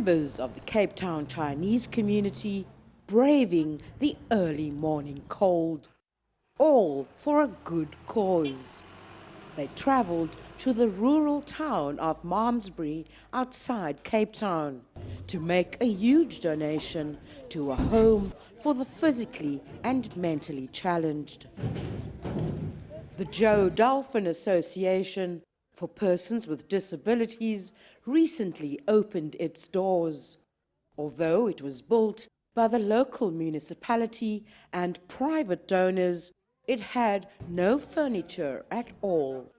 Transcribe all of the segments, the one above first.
Members of the Cape Town Chinese community braving the early morning cold, all for a good cause. They travelled to the rural town of Malmesbury outside Cape Town to make a huge donation to a home for the physically and mentally challenged. The Joe Dolphin Association for Persons with Disabilities recently opened its doors. Although it was built by the local municipality and private donors, it had no furniture at all.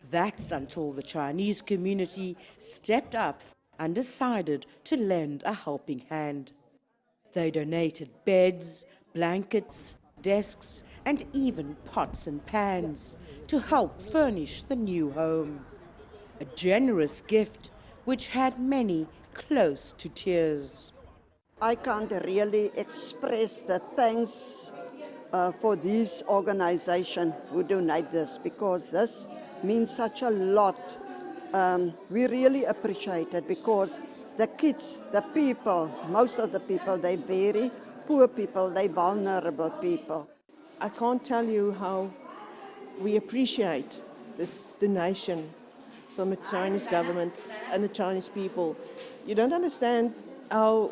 That's until the Chinese community stepped up and decided to lend a helping hand. They donated beds, blankets, desks, and even pots and pans to help furnish the new home. A generous gift which had many close to tears. I can't really express the thanks for this organization who donate this, because this means such a lot. We really appreciate it, because the kids, the people, most of the people, they're very poor people, they're vulnerable people. I can't tell you how we appreciate this donation from the Chinese government and the Chinese people. You don't understand how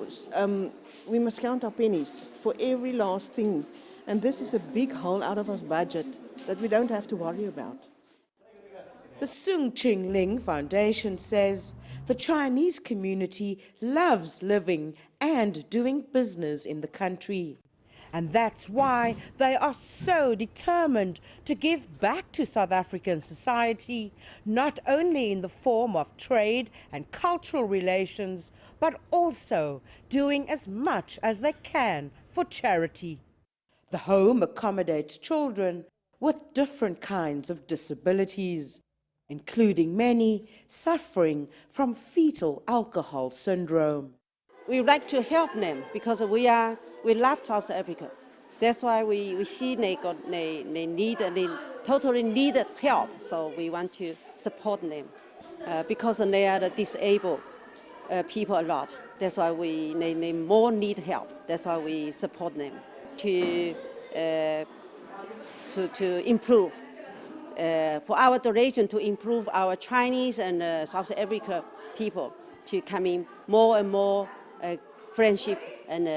we must count our pennies for every last thing. And this is a big hole out of our budget that we don't have to worry about. The Sung Ching Ling Foundation says the Chinese community loves living and doing business in the country. And that's why they are so determined to give back to South African society, not only in the form of trade and cultural relations, but also doing as much as they can for charity. The home accommodates children with different kinds of disabilities, including many suffering from fetal alcohol syndrome. We would like to help them because we love South Africa. That's why we see they totally needed help. So we want to support them because they are the disabled people a lot. That's why they more need help. That's why we support them to improve. For our donation to improve our Chinese and South Africa people to come in more and more friendship and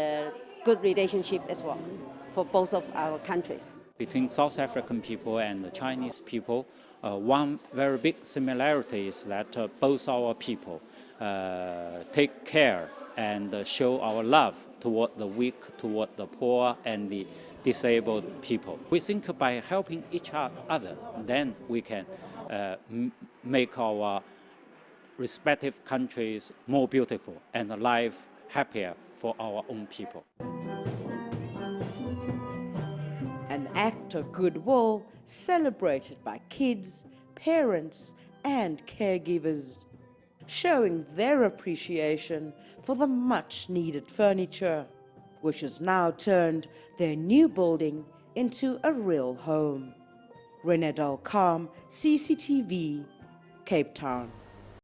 good relationship as well for both of our countries. Between South African people and the Chinese people, one very big similarity is that both our people take care and show our love toward the weak, toward the poor and the disabled people. We think by helping each other, then we can make our respective countries more beautiful and life happier for our own people. An act of goodwill celebrated by kids, parents, and caregivers, showing their appreciation for the much-needed furniture, which has now turned their new building into a real home. Rene, Carme, CCTV, Cape Town.